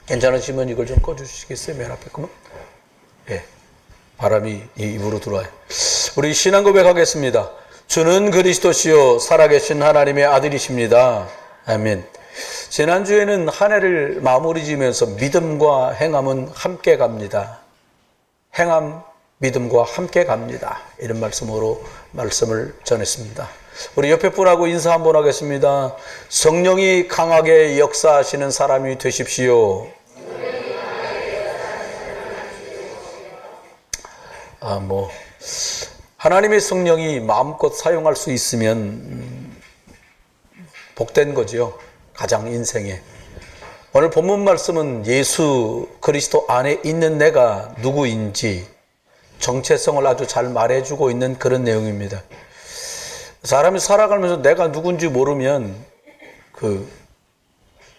괜찮으시면 이걸 좀 꺼주시겠어요? 맨 앞에 거면? 예. 바람이 입으로 들어와요. 우리 신앙 고백하겠습니다. 주는 그리스도시요 살아계신 하나님의 아들이십니다. 아멘. 지난주에는 한 해를 마무리 지면서 믿음과 행함은 함께 갑니다. 행함, 믿음과 함께 갑니다. 이런 말씀으로 말씀을 전했습니다. 우리 옆에 분하고 인사 한번 하겠습니다. 성령이 강하게 역사하시는 사람이 되십시오. 하나님의 성령이 마음껏 사용할 수 있으면 복된 거지요. 가장 인생에. 오늘 본문 말씀은 예수 그리스도 안에 있는 내가 누구인지 정체성을 아주 잘 말해주고 있는 그런 내용입니다. 사람이 살아가면서 내가 누군지 모르면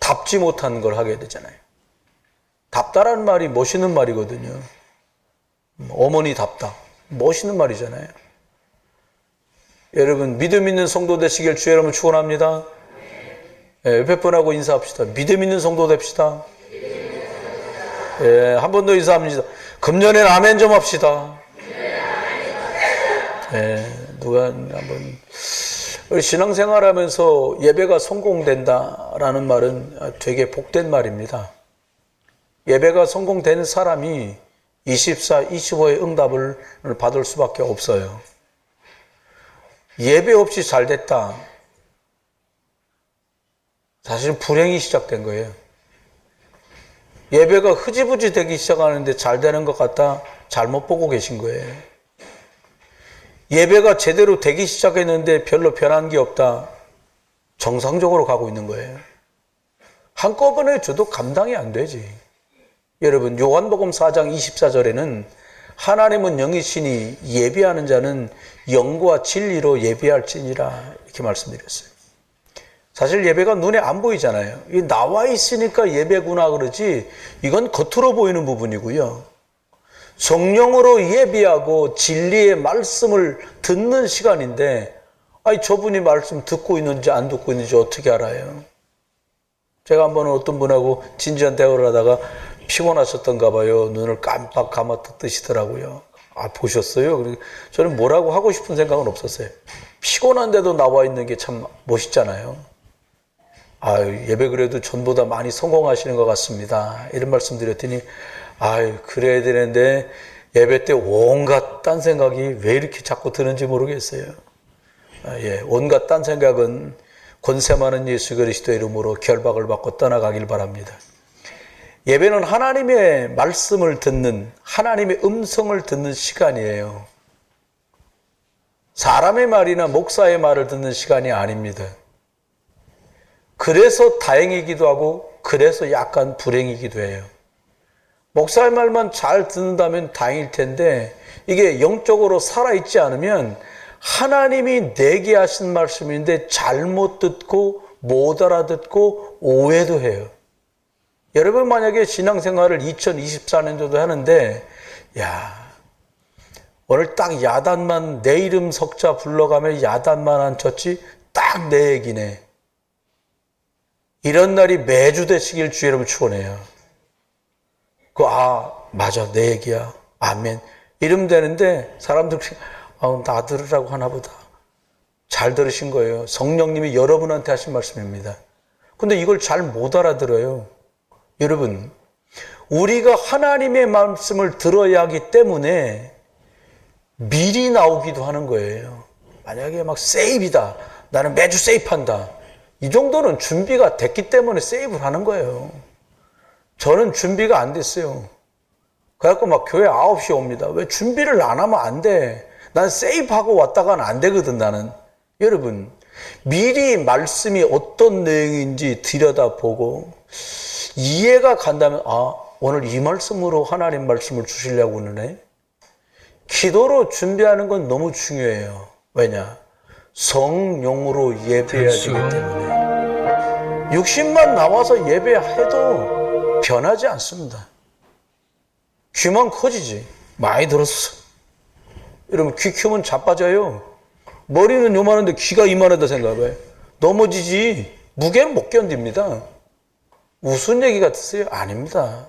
답지 못한 걸 하게 되잖아요. 답다라는 말이 멋있는 말이거든요. 어머니 답다. 멋있는 말이잖아요. 여러분 믿음 있는 성도 되시길 주의 이름으로 축원합니다. 예, 옆에 분하고 인사합시다. 믿음 있는 성도 됩시다. 예, 한 번 더 인사합니다. 금년엔 아멘 좀 합시다. 예, 누가 한번 신앙생활하면서 예배가 성공된다라는 말은 되게 복된 말입니다. 예배가 성공된 사람이 24, 25의 응답을 받을 수밖에 없어요. 예배 없이 잘 됐다. 사실 불행이 시작된 거예요. 예배가 흐지부지 되기 시작하는데 잘 되는 것 같다. 잘못 보고 계신 거예요. 예배가 제대로 되기 시작했는데 별로 변한 게 없다. 정상적으로 가고 있는 거예요. 한꺼번에 줘도 감당이 안 되지. 여러분 요한복음 4장 24절에는 하나님은 영이시니 예배하는 자는 영과 진리로 예배할지니라 이렇게 말씀드렸어요. 사실 예배가 눈에 안 보이잖아요. 이게 나와 있으니까 예배구나 그러지 이건 겉으로 보이는 부분이고요. 성령으로 예배하고 진리의 말씀을 듣는 시간인데 저분이 말씀 듣고 있는지 안 듣고 있는지 어떻게 알아요? 제가 한번 어떤 분하고 진지한 대화를 하다가 피곤하셨던가 봐요. 눈을 깜빡 감아 뜨시더라고요. 보셨어요? 저는 뭐라고 하고 싶은 생각은 없었어요. 피곤한데도 나와 있는 게 참 멋있잖아요. 예배 그래도 전보다 많이 성공하시는 것 같습니다. 이런 말씀 드렸더니 그래야 되는데 예배 때 온갖 딴 생각이 왜 이렇게 자꾸 드는지 모르겠어요. 온갖 딴 생각은 권세 많은 예수 그리스도의 이름으로 결박을 받고 떠나가길 바랍니다. 예배는 하나님의 말씀을 듣는, 하나님의 음성을 듣는 시간이에요. 사람의 말이나 목사의 말을 듣는 시간이 아닙니다. 그래서 다행이기도 하고 그래서 약간 불행이기도 해요. 목사의 말만 잘 듣는다면 다행일 텐데 이게 영적으로 살아있지 않으면 하나님이 내게 하신 말씀인데 잘못 듣고 못 알아듣고 오해도 해요. 여러분 만약에 신앙생활을 2024년도도 하는데 오늘 딱 야단만 내 이름 석자 불러가며 야단만 안 쳤지 딱 내 얘기네. 이런 날이 매주 되시길 주의 이름으로 축원해요. 맞아 내 얘기야. 아멘. 이러면 되는데 사람들 나 들으라고 하나 보다. 잘 들으신 거예요. 성령님이 여러분한테 하신 말씀입니다. 근데 이걸 잘 못 알아들어요. 여러분 우리가 하나님의 말씀을 들어야 하기 때문에 미리 나오기도 하는 거예요. 만약에 막 세이브이다. 나는 매주 세이브한다. 이 정도는 준비가 됐기 때문에 세이브를 하는 거예요. 저는 준비가 안 됐어요. 그래갖고 막 교회 9시에 옵니다. 왜 준비를 안 하면 안 돼? 난 세이브하고 왔다가는 안 되거든 나는. 여러분 미리 말씀이 어떤 내용인지 들여다보고 이해가 간다면 오늘 이 말씀으로 하나님 말씀을 주시려고 하네. 기도로 준비하는 건 너무 중요해요. 왜냐? 성령으로 예배해야 되기 때문에. 육신만 나와서 예배해도 변하지 않습니다. 귀만 커지지. 많이 들었어. 여러분 귀 키우면 자빠져요. 머리는 요만한데 귀가 이만하다 생각해봐요. 넘어지지. 무게는 못 견딥니다. 무슨 얘기 같으세요? 아닙니다.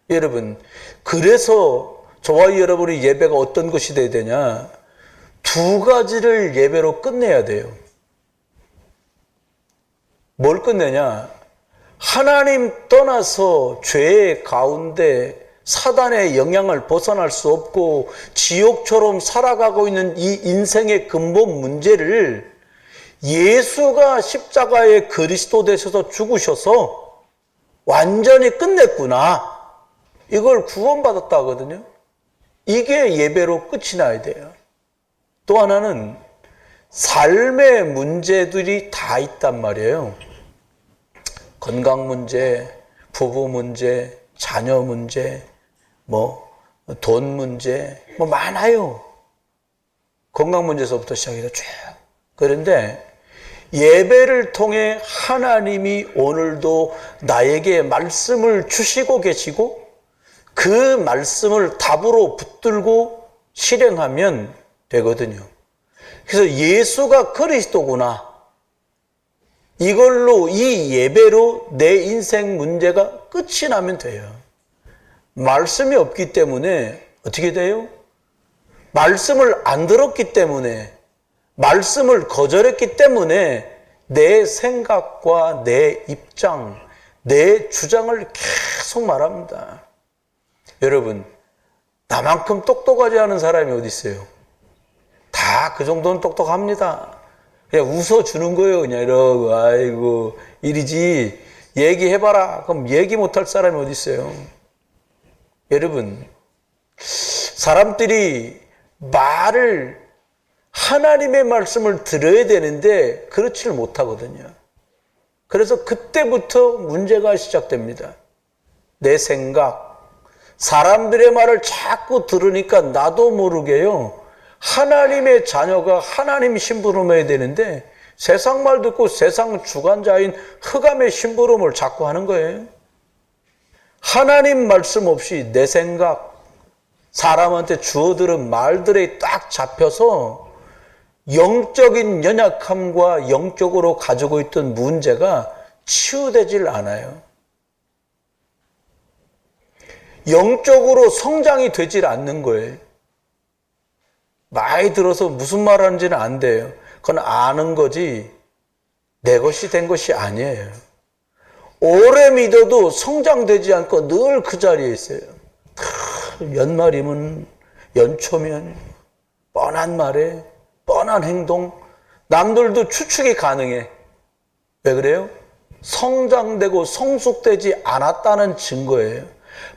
여러분, 그래서 저와 여러분의 예배가 어떤 것이 돼야 되냐? 두 가지를 예배로 끝내야 돼요. 뭘 끝내냐? 하나님 떠나서 죄의 가운데 사단의 영향을 벗어날 수 없고 지옥처럼 살아가고 있는 이 인생의 근본 문제를 예수가 십자가에 그리스도 되셔서 죽으셔서 완전히 끝냈구나. 이걸 구원받았다 하거든요. 이게 예배로 끝이 나야 돼요. 또 하나는 삶의 문제들이 다 있단 말이에요. 건강 문제, 부부 문제, 자녀 문제, 돈 문제, 많아요. 건강 문제에서부터 시작해서 쭉. 그런데 예배를 통해 하나님이 오늘도 나에게 말씀을 주시고 계시고 그 말씀을 답으로 붙들고 실행하면 되거든요. 그래서 예수가 그리스도구나. 이걸로 이 예배로 내 인생 문제가 끝이 나면 돼요. 말씀이 없기 때문에 어떻게 돼요? 말씀을 안 들었기 때문에, 말씀을 거절했기 때문에 내 생각과 내 입장, 내 주장을 계속 말합니다. 여러분, 나만큼 똑똑하지 않은 사람이 어디 있어요? 다 그 정도는 똑똑합니다. 그냥 웃어주는 거예요. 그냥 이러고, 아이고, 이리지. 얘기해봐라. 그럼 얘기 못할 사람이 어디 있어요? 여러분, 사람들이 하나님의 말씀을 들어야 되는데 그렇지를 못하거든요. 그래서 그때부터 문제가 시작됩니다. 내 생각, 사람들의 말을 자꾸 들으니까 나도 모르게요. 하나님의 자녀가 하나님 심부름해야 되는데 세상 말 듣고 세상 주관자인 흑암의 심부름을 자꾸 하는 거예요. 하나님 말씀 없이 내 생각, 사람한테 주어들은 말들에 딱 잡혀서 영적인 연약함과 영적으로 가지고 있던 문제가 치유되질 않아요. 영적으로 성장이 되질 않는 거예요. 많이 들어서 무슨 말 하는지는 안 돼요. 그건 아는 거지 내 것이 된 것이 아니에요. 오래 믿어도 성장되지 않고 늘 그 자리에 있어요. 연말이면 연초면 뻔한 말에 뻔한 행동, 남들도 추측이 가능해. 왜 그래요? 성장되고 성숙되지 않았다는 증거예요.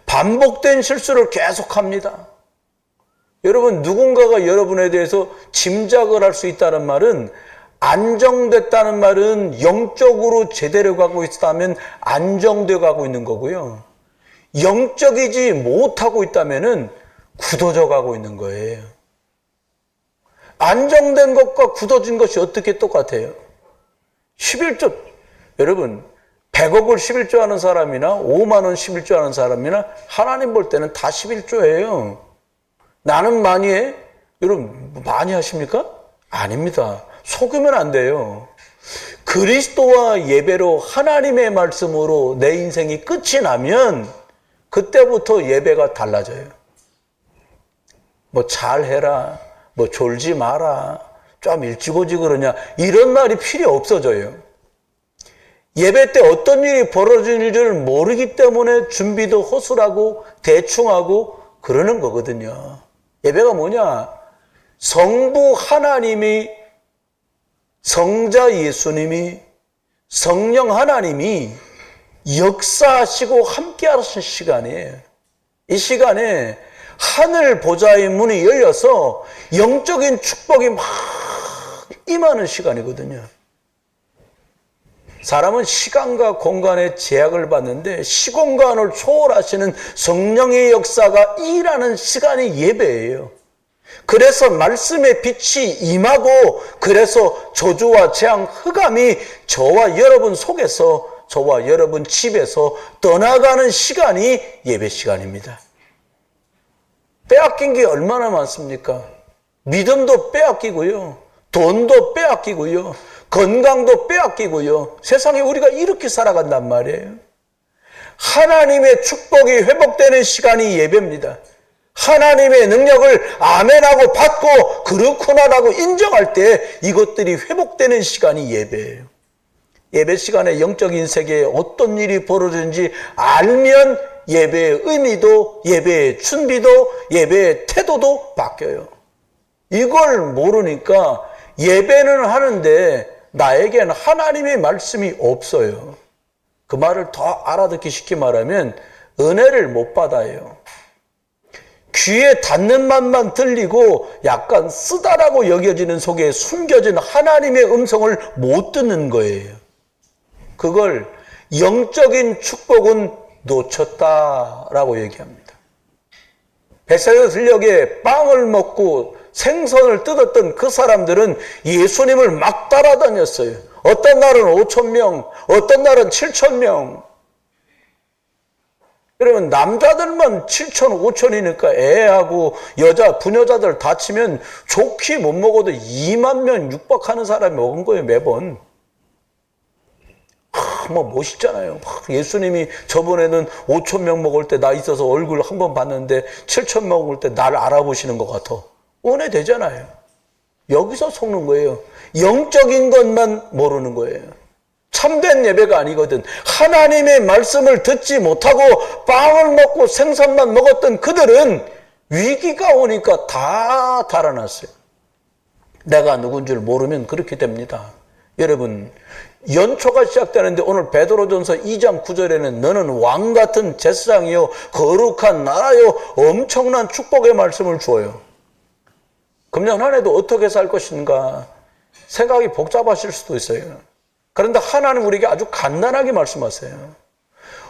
반복된 실수를 계속합니다. 여러분, 누군가가 여러분에 대해서 짐작을 할 수 있다는 말은, 안정됐다는 말은 영적으로 제대로 가고 있다면 안정되어 가고 있는 거고요. 영적이지 못하고 있다면 굳어져 가고 있는 거예요. 안정된 것과 굳어진 것이 어떻게 똑같아요? 11조, 여러분 100억을 11조 하는 사람이나 5만 원 11조 하는 사람이나 하나님 볼 때는 다 11조예요. 나는 많이 해? 여러분 많이 하십니까? 아닙니다. 속으면 안 돼요. 그리스도와 예배로 하나님의 말씀으로 내 인생이 끝이 나면 그때부터 예배가 달라져요. 잘해라, 졸지 마라, 좀 일찍 오지 그러냐, 이런 말이 필요 없어져요. 예배 때 어떤 일이 벌어지는지를 모르기 때문에 준비도 허술하고 대충하고 그러는 거거든요. 예배가 뭐냐? 성부 하나님이, 성자 예수님이, 성령 하나님이 역사하시고 함께 하시는 시간이에요. 이 시간에 하늘 보좌의 문이 열려서 영적인 축복이 막 임하는 시간이거든요. 사람은 시간과 공간의 제약을 받는데 시공간을 초월하시는 성령의 역사가 일하는 시간이 예배예요. 그래서 말씀의 빛이 임하고, 그래서 저주와 재앙, 흑암이 저와 여러분 속에서, 저와 여러분 집에서 떠나가는 시간이 예배 시간입니다. 빼앗긴 게 얼마나 많습니까? 믿음도 빼앗기고요, 돈도 빼앗기고요, 건강도 빼앗기고요. 세상에 우리가 이렇게 살아간단 말이에요. 하나님의 축복이 회복되는 시간이 예배입니다. 하나님의 능력을 아멘하고 받고 그렇구나라고 인정할 때 이것들이 회복되는 시간이 예배예요. 예배 시간에 영적인 세계에 어떤 일이 벌어지는지 알면 예배의 의미도, 예배의 준비도, 예배의 태도도 바뀌어요. 이걸 모르니까 예배는 하는데 나에겐 하나님의 말씀이 없어요. 그 말을 더 알아듣기 쉽게 말하면 은혜를 못 받아요. 귀에 닿는 맛만 들리고 약간 쓰다라고 여겨지는 속에 숨겨진 하나님의 음성을 못 듣는 거예요. 그걸 영적인 축복은 놓쳤다라고 얘기합니다. 베세다 들녘에 빵을 먹고 생선을 뜯었던 그 사람들은 예수님을 막 따라다녔어요. 어떤 날은 5,000명, 어떤 날은 7,000명. 그러면 남자들만 7,000, 5,000이니까 애하고 여자, 부녀자들 다 치면 좋게 못 먹어도 2만 명 육박하는 사람이 먹은 거예요, 매번. 뭐 멋있잖아요. 예수님이 저번에는 5,000명 먹을 때 나 있어서 얼굴 한 번 봤는데 7,000명 먹을 때 날 알아보시는 것 같아. 은혜 되잖아요. 여기서 속는 거예요. 영적인 것만 모르는 거예요. 참된 예배가 아니거든. 하나님의 말씀을 듣지 못하고 빵을 먹고 생선만 먹었던 그들은 위기가 오니까 다 달아났어요. 내가 누군 줄 모르면 그렇게 됩니다. 여러분, 연초가 시작되는데 오늘 베드로전서 2장 9절에는 너는 왕같은 제사장이요 거룩한 나라요 엄청난 축복의 말씀을 주어요. 금년 한 해도 어떻게 살 것인가 생각이 복잡하실 수도 있어요. 그런데 하나님 우리에게 아주 간단하게 말씀하세요.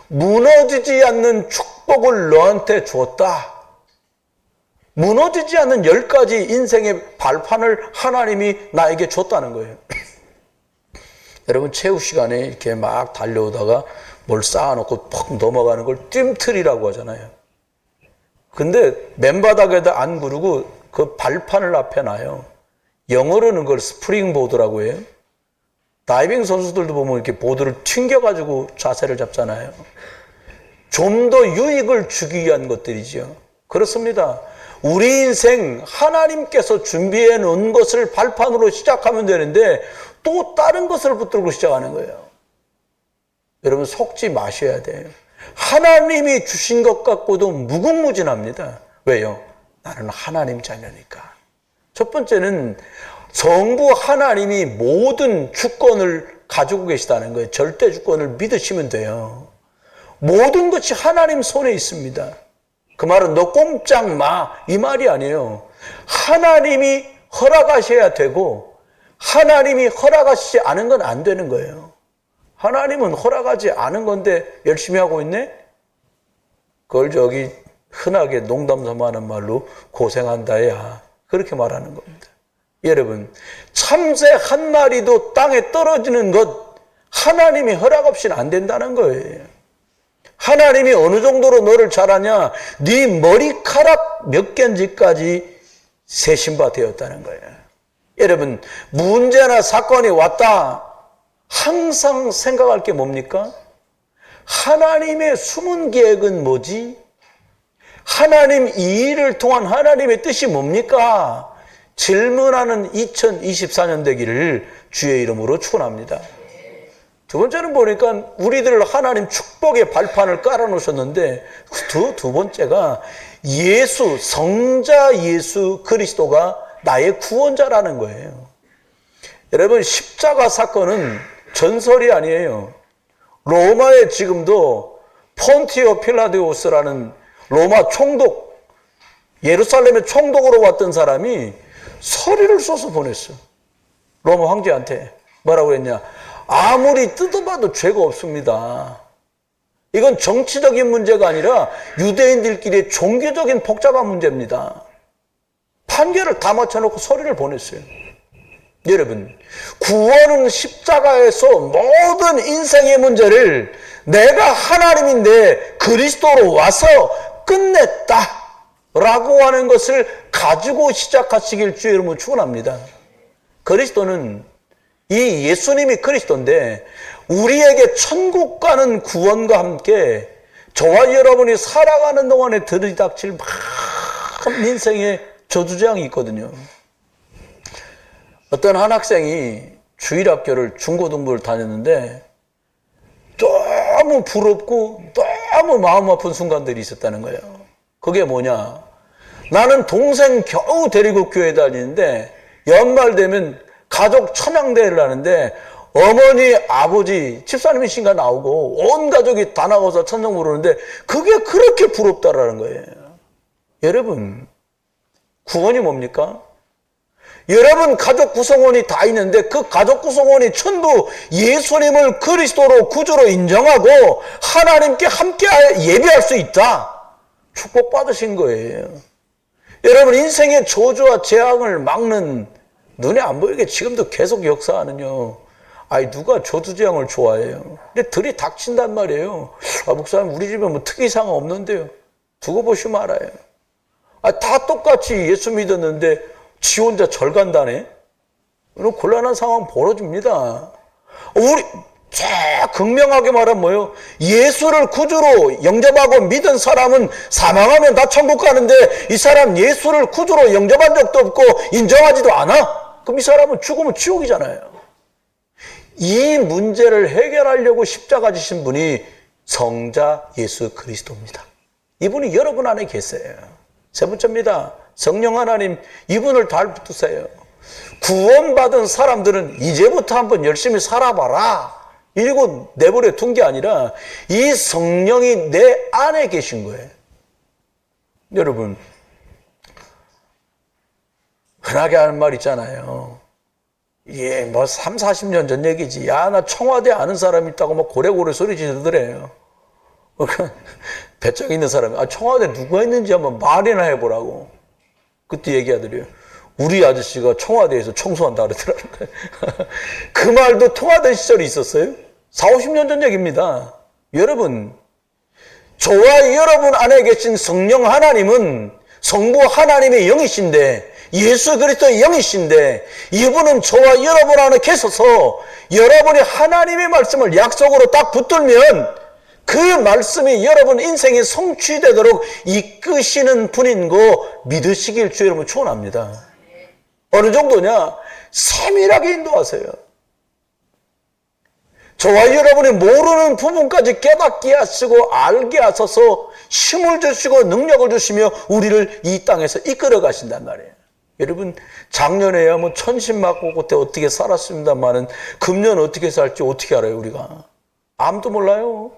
무너지지 않는 축복을 너한테 줬다. 무너지지 않는 10가지 인생의 발판을 하나님이 나에게 줬다는 거예요. 여러분 체육 시간에 이렇게 막 달려오다가 뭘 쌓아놓고 퍽 넘어가는 걸 뜀틀이라고 하잖아요. 근데 맨바닥에다 안 구르고 그 발판을 앞에 놔요. 영어로는 그걸 스프링보드라고 해요. 다이빙 선수들도 보면 이렇게 보드를 튕겨가지고 자세를 잡잖아요. 좀 더 유익을 주기 위한 것들이죠. 그렇습니다. 우리 인생 하나님께서 준비해 놓은 것을 발판으로 시작하면 되는데 또 다른 것을 붙들고 시작하는 거예요. 여러분 속지 마셔야 돼요. 하나님이 주신 것 갖고도 무궁무진합니다. 왜요? 나는 하나님 자녀니까. 첫 번째는 전부 하나님이 모든 주권을 가지고 계시다는 거예요. 절대 주권을 믿으시면 돼요. 모든 것이 하나님 손에 있습니다. 그 말은 너 꼼짝 마 이 말이 아니에요. 하나님이 허락하셔야 되고 하나님이 허락하시지 않은 건 안 되는 거예요. 하나님은 허락하지 않은 건데 열심히 하고 있네? 그걸 저기 흔하게 농담삼아 하는 말로 고생한다야 그렇게 말하는 겁니다. 여러분 참새 한 마리도 땅에 떨어지는 것 하나님이 허락 없이는 안 된다는 거예요. 하나님이 어느 정도로 너를 잘 아냐? 네 머리카락 몇 개인지까지 세신바 되었다는 거예요. 여러분 문제나 사건이 왔다 항상 생각할 게 뭡니까? 하나님의 숨은 계획은 뭐지? 하나님 이 일을 통한 하나님의 뜻이 뭡니까? 질문하는 2024년 되기를 주의 이름으로 축원합니다. 두 번째는 보니까 우리들 하나님 축복의 발판을 깔아놓으셨는데 두 번째가 예수, 성자 예수 그리스도가 나의 구원자라는 거예요. 여러분 십자가 사건은 전설이 아니에요. 로마에 지금도 폰티오 필라디오스라는 로마 총독, 예루살렘의 총독으로 왔던 사람이 서리를 써서 보냈어요. 로마 황제한테 뭐라고 했냐? 아무리 뜯어봐도 죄가 없습니다. 이건 정치적인 문제가 아니라 유대인들끼리의 종교적인 복잡한 문제입니다. 판결을 다 맞춰놓고 서리를 보냈어요. 여러분 구원은 십자가에서 모든 인생의 문제를 내가 하나님인데 그리스도로 와서 끝냈다 라고 하는 것을 가지고 시작하시길 주의 이름으로 축원합니다. 그리스도는 이 예수님이 그리스도인데 우리에게 천국 가는 구원과 함께 저와 여러분이 살아가는 동안에 들이닥칠 많은 인생의 저주재앙이 있거든요. 어떤 한 학생이 주일학교를 중고등부를 다녔는데 너무 부럽고 너무 마음 아픈 순간들이 있었다는 거예요. 그게 뭐냐? 나는 동생 겨우 데리고 교회 다니는데 연말 되면 가족 천양대회를 하는데 어머니, 아버지, 집사님이신가 나오고 온 가족이 다 나가서 천정 부르는데 그게 그렇게 부럽다라는 거예요. 여러분, 구원이 뭡니까? 여러분 가족 구성원이 다 있는데 그 가족 구성원이 전부 예수님을 그리스도로 구주로 인정하고 하나님께 함께 예배할 수 있다. 축복받으신 거예요. 여러분 인생의 저주와 재앙을 막는 눈에 안 보이게 지금도 계속 역사하는요. 아니 누가 저주재앙을 좋아해요? 근데 들이닥친단 말이에요. 아 목사님 우리 집에 뭐 특이사항 없는데요. 두고 보시면 알아요. 아, 다 똑같이 예수 믿었는데 지 혼자 절 간다네? 이런 곤란한 상황 벌어집니다. 우리 극명하게 말하면 뭐예요? 예수를 구주로 영접하고 믿은 사람은 사망하면 다 천국 가는데 이 사람 예수를 구주로 영접한 적도 없고 인정하지도 않아? 그럼 이 사람은 죽으면 지옥이잖아요. 이 문제를 해결하려고 십자가 지신 분이 성자 예수 그리스도입니다. 이분이 여러분 안에 계세요. 세 번째입니다. 성령 하나님, 이분을 잘 붙드세요. 구원받은 사람들은 이제부터 한번 열심히 살아봐라. 이러고 내버려 둔 게 아니라 이 성령이 내 안에 계신 거예요. 여러분, 흔하게 하는 말 있잖아요. 예, 뭐 3, 40년 전 얘기지. 야, 나 청와대 아는 사람 있다고 막 고래고래 소리 지르더래요. 배짱 있는 사람이, 아, 청와대 누가 있는지 한번 말이나 해보라고. 그때 얘기하더래요. 우리 아저씨가 청와대에서 청소한다 그러더라는 거예요. 그 말도 통하던 시절이 있었어요. 4, 50년 전 얘기입니다. 여러분, 저와 여러분 안에 계신 성령 하나님은 성부 하나님의 영이신데 예수 그리스도의 영이신데 이분은 저와 여러분 안에 계셔서 여러분이 하나님의 말씀을 약속으로 딱 붙들면 그 말씀이 여러분 인생에 성취되도록 이끄시는 분인 거 믿으시길 주 여러분 축원합니다. 어느 정도냐? 세밀하게 인도하세요. 저와 여러분이 모르는 부분까지 깨닫게 하시고 알게 하셔서 힘을 주시고 능력을 주시며 우리를 이 땅에서 이끌어 가신단 말이에요. 여러분 작년에야 뭐 천신 맞고 그때 어떻게 살았습니다만은 금년 어떻게 살지 어떻게 알아요 우리가? 아무도 몰라요.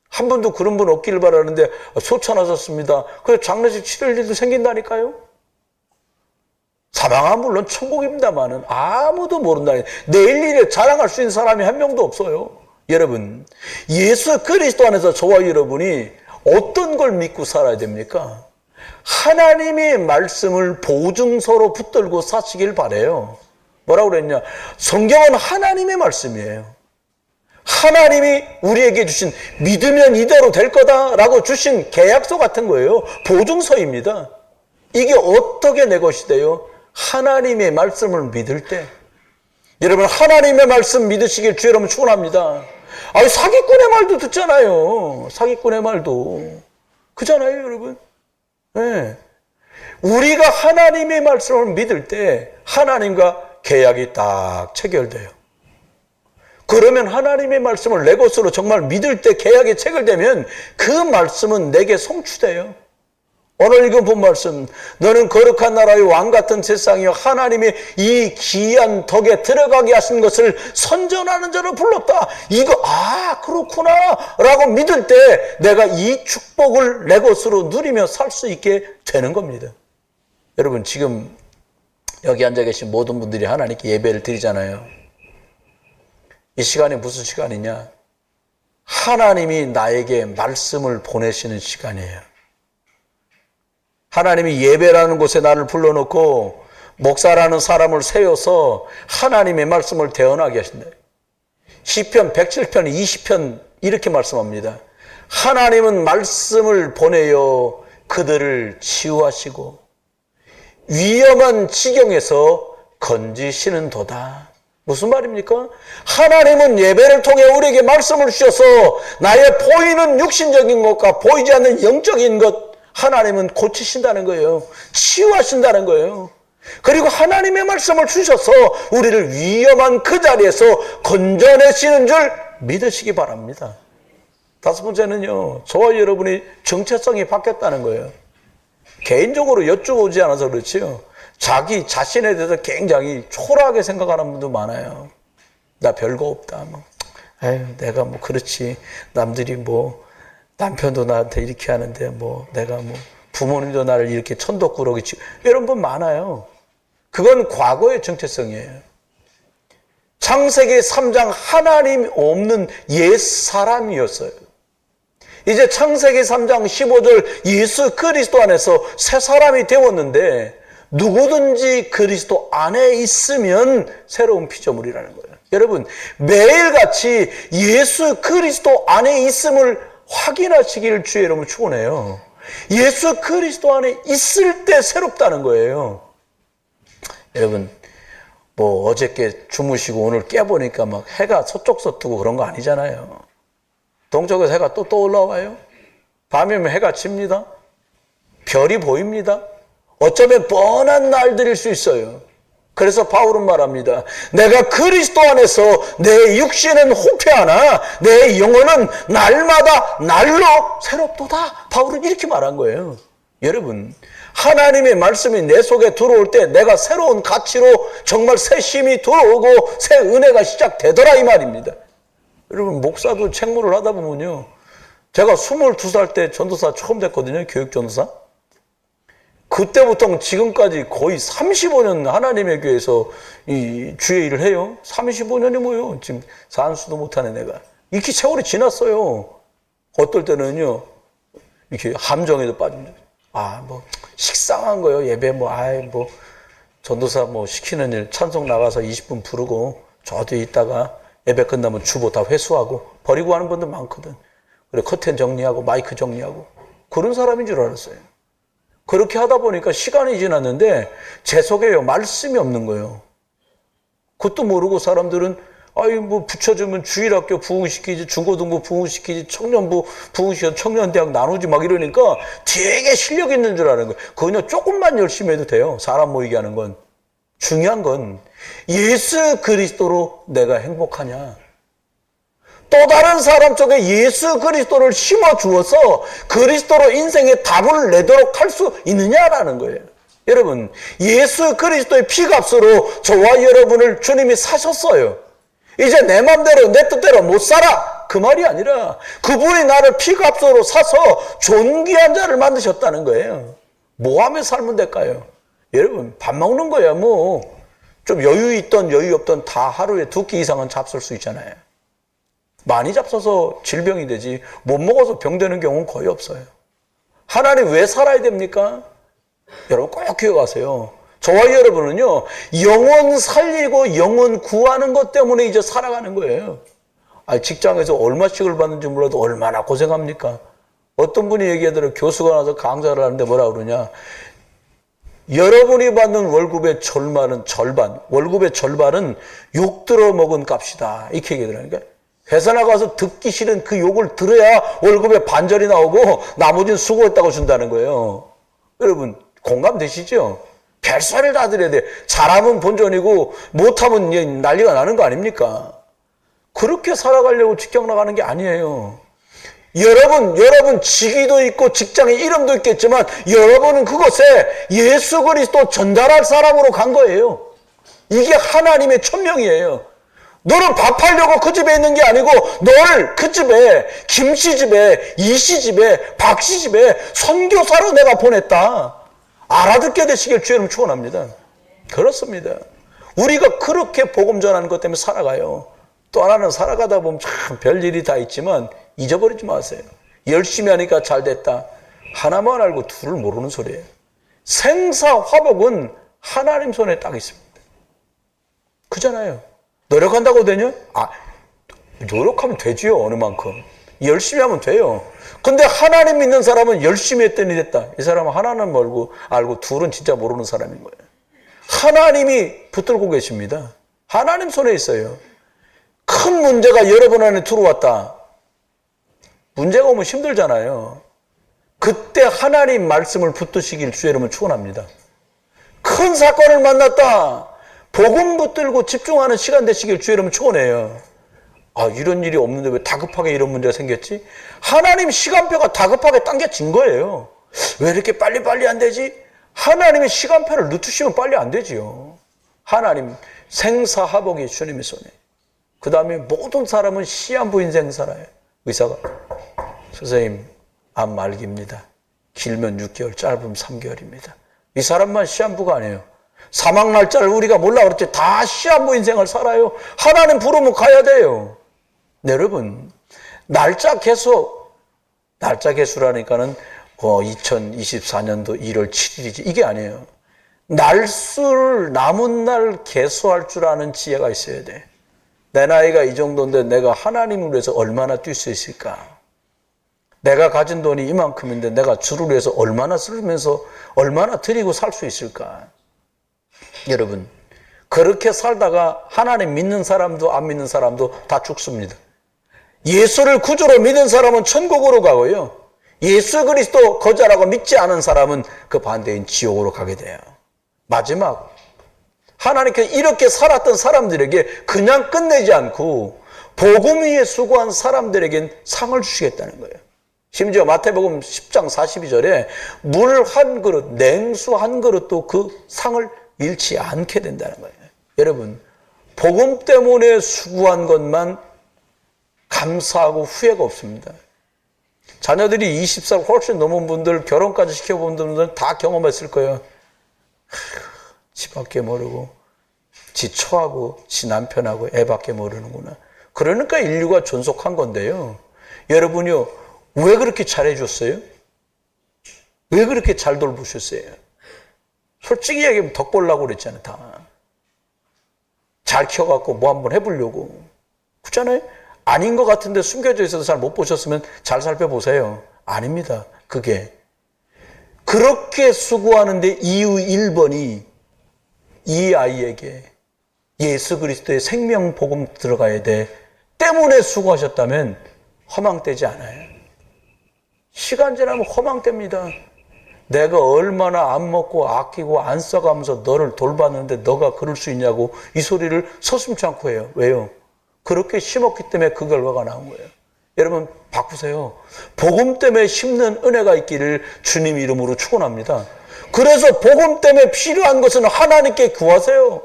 한 번도 그런 분 없기를 바라는데 소천하셨습니다. 그래서 장례식 치를 일도 생긴다니까요. 사망은 물론 천국입니다만은 아무도 모른다니. 내일 일에 자랑할 수 있는 사람이 한 명도 없어요. 여러분 예수 그리스도 안에서 저와 여러분이 어떤 걸 믿고 살아야 됩니까? 하나님의 말씀을 보증서로 붙들고 사시길 바라요. 뭐라고 그랬냐? 성경은 하나님의 말씀이에요. 하나님이 우리에게 주신 믿으면 이대로 될 거다라고 주신 계약서 같은 거예요. 보증서입니다. 이게 어떻게 내 것이 돼요? 하나님의 말씀을 믿을 때. 여러분 하나님의 말씀 믿으시길 주 여러분 축원합니다. 아니 사기꾼의 말도 듣잖아요. 사기꾼의 말도 그잖아요 여러분. 네. 우리가 하나님의 말씀을 믿을 때 하나님과 계약이 딱 체결돼요. 그러면 하나님의 말씀을 내 것으로 정말 믿을 때 계약이 체결되면 그 말씀은 내게 성취돼요. 오늘 읽은 본 말씀, 너는 거룩한 나라의 왕 같은 세상이요 하나님의 이 귀한 덕에 들어가게 하신 것을 선전하는 자로 불렀다. 이거 그렇구나 라고 믿을 때 내가 이 축복을 내 것으로 누리며 살 수 있게 되는 겁니다. 여러분 지금 여기 앉아 계신 모든 분들이 하나님께 예배를 드리잖아요. 이 시간이 무슨 시간이냐? 하나님이 나에게 말씀을 보내시는 시간이에요. 하나님이 예배라는 곳에 나를 불러놓고 목사라는 사람을 세워서 하나님의 말씀을 대언하게 하신다. 시편 107편 20편 이렇게 말씀합니다. 하나님은 말씀을 보내어 그들을 치유하시고 위험한 지경에서 건지시는 도다. 무슨 말입니까? 하나님은 예배를 통해 우리에게 말씀을 주셔서 나의 보이는 육신적인 것과 보이지 않는 영적인 것 하나님은 고치신다는 거예요. 치유하신다는 거예요. 그리고 하나님의 말씀을 주셔서 우리를 위험한 그 자리에서 건져내시는 줄 믿으시기 바랍니다. 다섯 번째는요, 저와 여러분이 정체성이 바뀌었다는 거예요. 개인적으로 여쭈보지 않아서 그렇지요. 자기 자신에 대해서 굉장히 초라하게 생각하는 분도 많아요. 나 별거 없다. 에휴, 내가 그렇지. 남들이 남편도 나한테 이렇게 하는데 내가 부모님도 나를 이렇게 천덕꾸러기 치고 이런 분 많아요. 그건 과거의 정체성이에요. 창세기 3장 하나님 없는 옛 사람이었어요. 이제 창세기 3장 15절 예수 그리스도 안에서 새 사람이 되었는데 누구든지 그리스도 안에 있으면 새로운 피조물이라는 거예요. 여러분, 매일같이 예수 그리스도 안에 있음을 확인하시기를 주의 이름으로 축원해요. 예수 그리스도 안에 있을 때 새롭다는 거예요. 여러분, 어저께 주무시고 오늘 깨보니까 해가 서쪽서 뜨고 그런 거 아니잖아요. 동쪽에서 해가 또 올라와요. 밤이면 해가 칩니다. 별이 보입니다. 어쩌면 뻔한 날들일 수 있어요. 그래서 바울은 말합니다. 내가 그리스도 안에서 내 육신은 후퇴하나 내 영혼은 날마다 날로 새롭도다. 바울은 이렇게 말한 거예요. 여러분, 하나님의 말씀이 내 속에 들어올 때 내가 새로운 가치로 정말 새 힘이 들어오고 새 은혜가 시작되더라 이 말입니다. 여러분, 목사도 책무를 하다 보면요, 제가 22살 때 전도사 처음 됐거든요. 교육전도사. 그때부터 지금까지 거의 35년 하나님의 교회에서 이 주의 일을 해요. 35년이 뭐예요? 지금 산수도 못하는 내가. 이렇게 세월이 지났어요. 어떨 때는요, 이렇게 함정에도 빠집니다. 식상한 거예요. 예배 전도사 시키는 일 찬송 나가서 20분 부르고 저 뒤에 있다가 예배 끝나면 주보 다 회수하고 버리고 하는 분들 많거든. 그래 커튼 정리하고 마이크 정리하고 그런 사람인 줄 알았어요. 그렇게 하다 보니까 시간이 지났는데 제 속에요 말씀이 없는 거예요. 그것도 모르고 사람들은 붙여주면 주일학교 부흥시키지, 중고등부 부흥시키지, 청년부 부흥시키지, 청년대학 나누지 이러니까 되게 실력 있는 줄 아는 거예요. 그냥 조금만 열심히 해도 돼요. 사람 모이게 하는 건. 중요한 건 예수 그리스도로 내가 행복하냐. 또 다른 사람 쪽에 예수 그리스도를 심어주어서 그리스도로 인생의 답을 내도록 할 수 있느냐라는 거예요. 여러분, 예수 그리스도의 피값으로 저와 여러분을 주님이 사셨어요. 이제 내 맘대로 내 뜻대로 못 살아. 그 말이 아니라 그분이 나를 피값으로 사서 존귀한 자를 만드셨다는 거예요. 뭐 하며 살면 될까요? 여러분, 밥 먹는 거야 좀 여유 있던 여유 없던 다 하루에 2끼 이상은 잡술 수 있잖아요. 많이 잡숴서 질병이 되지 못 먹어서 병되는 경우는 거의 없어요. 하나님 왜 살아야 됩니까? 여러분 꼭 기억하세요. 저와 여러분은요, 영혼 살리고 영혼 구하는 것 때문에 이제 살아가는 거예요. 직장에서 얼마씩을 받는지 몰라도 얼마나 고생합니까? 어떤 분이 얘기하더라고요. 교수가 나서 강좌를 하는데 뭐라 그러냐. 여러분이 받는 월급의 절반, 월급의 절반은 욕 들어 먹은 값이다. 이렇게 얘기하더라고요. 회사 나가서 듣기 싫은 그 욕을 들어야 월급의 반절이 나오고 나머지는 수고했다고 준다는 거예요. 여러분, 공감되시죠? 별소리를 다 들어야 돼. 잘하면 본전이고 못하면 난리가 나는 거 아닙니까? 그렇게 살아가려고 직장 나가는 게 아니에요. 여러분 직위도 있고 직장의 이름도 있겠지만 여러분은 그곳에 예수 그리스도 전달할 사람으로 간 거예요. 이게 하나님의 천명이에요. 너는 밥하려고 그 집에 있는 게 아니고 너를 그 집에 김씨집에 이씨집에 박씨집에 선교사로 내가 보냈다. 알아듣게 되시길 주님 축원합니다. 그렇습니다. 우리가 그렇게 복음 전하는 것 때문에 살아가요. 또 하나는 살아가다 보면 참 별일이 다 있지만 잊어버리지 마세요. 열심히 하니까 잘 됐다. 하나만 알고 둘을 모르는 소리예요. 생사화복은 하나님 손에 딱 있습니다. 그잖아요. 노력한다고 되냐? 노력하면 되지요. 어느 만큼. 열심히 하면 돼요. 근데 하나님 믿는 사람은 열심히 했더니 됐다. 이 사람은 하나님 알고 둘은 진짜 모르는 사람인 거예요. 하나님이 붙들고 계십니다. 하나님 손에 있어요. 큰 문제가 여러분 안에 들어왔다. 문제가 오면 힘들잖아요. 그때 하나님 말씀을 붙드시길 주 여러분 축원합니다. 큰 사건을 만났다. 복음 붙들고 집중하는 시간 되시길 주 여러분 축원해요. 아, 이런 일이 없는데 왜 다급하게 이런 문제가 생겼지? 하나님 시간표가 다급하게 당겨진 거예요. 왜 이렇게 빨리빨리 안 되지? 하나님의 시간표를 늦추시면 빨리 안 되지요. 하나님 생사화복이 주님의 손에. 그 다음에 모든 사람은 시한부 인생 살아요. 의사가 선생님 암 말기입니다. 길면 6개월, 짧으면 3개월입니다. 이 사람만 시한부가 아니에요. 사망 날짜를 우리가 몰라 그랬지. 다 시한부 인생을 살아요. 하나님 부르면 가야 돼요. 네, 여러분 날짜 개수라니까는 2024년도 1월 7일이지 이게 아니에요. 날수를 남은 날 개수할 줄 아는 지혜가 있어야 돼. 내 나이가 이 정도인데 내가 하나님을 위해서 얼마나 뛸 수 있을까? 내가 가진 돈이 이만큼인데 내가 주를 위해서 얼마나 쓰면서 얼마나 드리고 살 수 있을까? 여러분 그렇게 살다가 하나님 믿는 사람도 안 믿는 사람도 다 죽습니다. 예수를 구주로 믿은 사람은 천국으로 가고요. 예수 그리스도 거절하고 믿지 않은 사람은 그 반대인 지옥으로 가게 돼요. 마지막 하나님께서 이렇게 살았던 사람들에게 그냥 끝내지 않고 복음 위에 수고한 사람들에겐 상을 주시겠다는 거예요. 심지어 마태복음 10장 42절에 물 한 그릇, 냉수 한 그릇도 그 상을 잃지 않게 된다는 거예요. 여러분 복음 때문에 수고한 것만 감사하고 후회가 없습니다. 자녀들이 20살 훨씬 넘은 분들, 결혼까지 시켜본 분들 다 경험했을 거예요. 지밖에 모르고 지 처하고 지 남편하고 애밖에 모르는구나. 그러니까 인류가 존속한 건데요. 여러분이요 왜 그렇게 잘해줬어요? 왜 그렇게 잘 돌보셨어요? 솔직히 얘기하면 덕 보려고 그랬잖아요. 다 잘 키워갖고 뭐 한번 해보려고 그렇잖아요. 아닌 것 같은데 숨겨져 있어서 잘 못 보셨으면 잘 살펴보세요. 아닙니다. 그게 그렇게 수고하는데 이유 1번이 이 아이에게 예수 그리스도의 생명 복음 들어가야 돼 때문에 수고하셨다면 허망되지 않아요. 시간 지나면 허망됩니다. 내가 얼마나 안 먹고 아끼고 안 써가면서 너를 돌봤는데 너가 그럴 수 있냐고 이 소리를 서슴지 않고 해요. 왜요? 그렇게 심었기 때문에 그 결과가 나온 거예요. 여러분 바꾸세요. 복음 때문에 심는 은혜가 있기를 주님 이름으로 축원합니다. 그래서 복음 때문에 필요한 것은 하나님께 구하세요.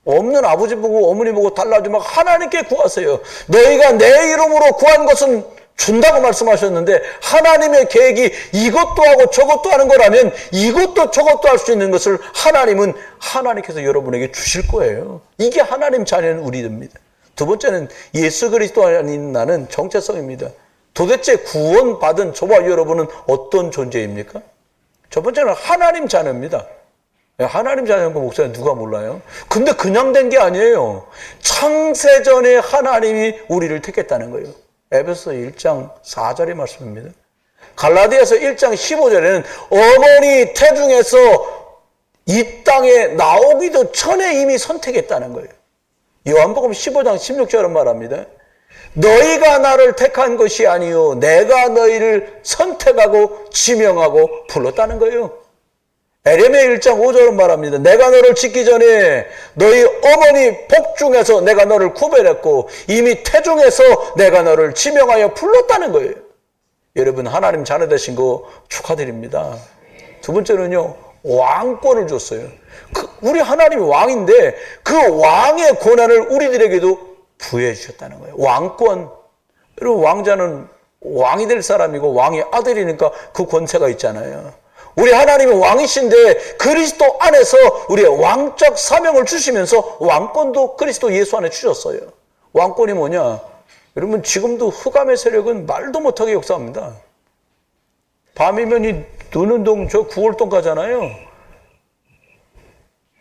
없는 아버지 보고 어머니 보고 달라지 말고 하나님께 구하세요. 너희가 내 이름으로 구한 것은 준다고 말씀하셨는데 하나님의 계획이 이것도 하고 저것도 하는 거라면 이것도 저것도 할 수 있는 것을 하나님은 하나님께서 여러분에게 주실 거예요. 이게 하나님 자녀는 우리입니다. 두 번째는 예수 그리스도 아닌 나는 정체성입니다. 도대체 구원받은 저와 여러분은 어떤 존재입니까? 첫 번째는 하나님 자녀입니다. 하나님 자녀인 거 목사님 누가 몰라요? 근데 그냥 된 게 아니에요. 창세전에 하나님이 우리를 택했다는 거예요. 에베소 1장 4절의 말씀입니다. 갈라디아서 1장 15절에는 어머니 태중에서 이 땅에 나오기도 전에 이미 선택했다는 거예요. 요한복음 15장 16절은 말합니다. 너희가 나를 택한 것이 아니요 내가 너희를 선택하고 지명하고 불렀다는 거예요. 에레미야 1장 5절은 말합니다. 내가 너를 짓기 전에 너희 어머니 복중에서 내가 너를 구별했고 이미 태중에서 내가 너를 지명하여 불렀다는 거예요. 여러분 하나님 자녀 되신 거 축하드립니다. 두 번째는요 왕권을 줬어요. 우리 하나님이 왕인데 그 왕의 권한을 우리들에게도 부여해 주셨다는 거예요. 왕권. 여러분 왕자는 왕이 될 사람이고 왕의 아들이니까 그 권세가 있잖아요. 우리 하나님은 왕이신데 그리스도 안에서 우리의 왕적 사명을 주시면서 왕권도 그리스도 예수 안에 주셨어요. 왕권이 뭐냐? 여러분 지금도 흑암의 세력은 말도 못하게 역사합니다. 밤이면 이 눈은 동 저 9월동 가잖아요.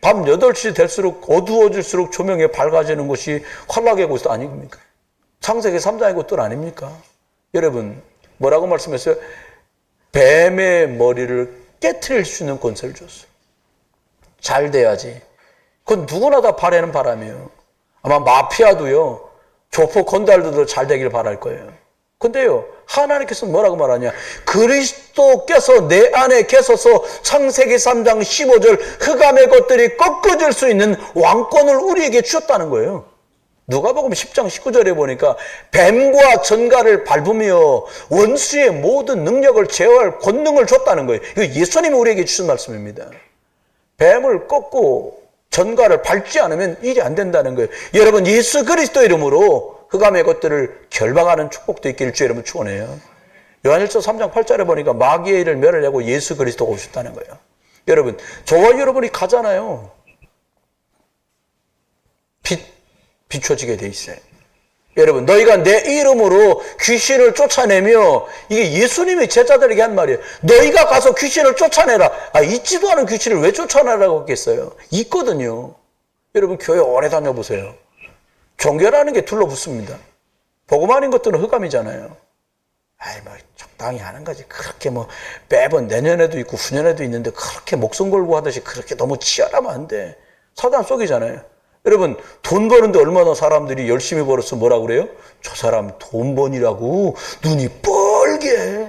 밤 8시 될수록 어두워질수록 조명이 밝아지는 것이 환락의 곳 아닙니까? 창세기 3장의 곳들 아닙니까? 여러분 뭐라고 말씀했어요? 뱀의 머리를 깨트릴 수 있는 권세를 줬어요. 잘 돼야지. 그건 누구나 다 바라는 바람이에요. 아마 마피아도요, 조폭 건달들도 잘 되길 바랄 거예요. 근데요, 하나님께서 뭐라고 말하냐? 그리스도께서 내 안에 계셔서 창세기 3장 15절 흑암의 것들이 꺾어질 수 있는 왕권을 우리에게 주셨다는 거예요. 누가복음 10장 19절에 보니까 뱀과 전갈을 밟으며 원수의 모든 능력을 제어할 권능을 줬다는 거예요. 이거 예수님이 우리에게 주신 말씀입니다. 뱀을 꺾고 전갈을 밟지 않으면 일이 안 된다는 거예요. 여러분, 예수 그리스도 이름으로 흑암의 것들을 결박하는 축복도 있기를 주 여러분 축원해요. 요한일서 3장 8절에 보니까 마귀의 일을 멸하려고 예수 그리스도가 오셨다는 거예요. 여러분, 저와 여러분이 가잖아요. 비춰지게 돼 있어요. 여러분, 너희가 내 이름으로 귀신을 쫓아내며, 이게 예수님이 제자들에게 한 말이에요. 너희가 가서 귀신을 쫓아내라. 있지도 않은 귀신을 왜 쫓아내라고 했겠어요? 있거든요. 여러분, 교회 오래 다녀보세요. 종교라는 게 둘러붙습니다. 복음 아닌 것들은 흑암이잖아요. 적당히 하는 거지. 그렇게 매번 내년에도 있고 후년에도 있는데 그렇게 목숨 걸고 하듯이 그렇게 너무 치열하면 안 돼. 사단 속이잖아요. 여러분, 돈 버는데 얼마나 사람들이 열심히 벌어서 뭐라고 그래요? 저 사람 돈 버니라고 눈이 뻘게.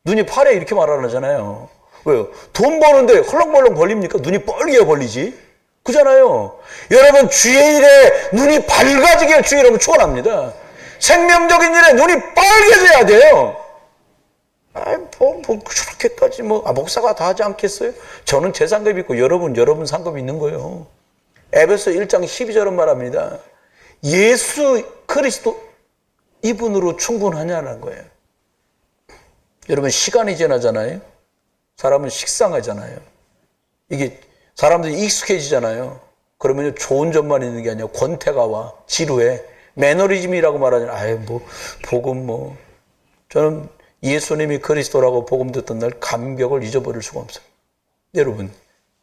눈이 파래 이렇게 말하잖아요. 왜요? 돈 버는데 헐렁벌렁 벌립니까? 눈이 뻘게 벌리지. 그잖아요. 여러분, 주의 일에 눈이 밝아지길 주 여러분 축원합니다. 생명적인 일에 눈이 빨개져야 돼요. 저렇게까지 목사가 다 하지 않겠어요? 저는 제 상급이 있고 여러분 상급이 있는 거예요. 에베소 1장 12절은 말합니다. 예수 그리스도 이분으로 충분하냐는 거예요. 여러분, 시간이 지나잖아요. 사람은 식상하잖아요. 이게 사람들이 익숙해지잖아요. 그러면 좋은 점만 있는 게 아니라 권태가 와, 지루해. 매너리즘이라고 말하잖아요. 복음 저는 예수님이 그리스도라고 복음 듣던 날 감격을 잊어버릴 수가 없어요. 여러분,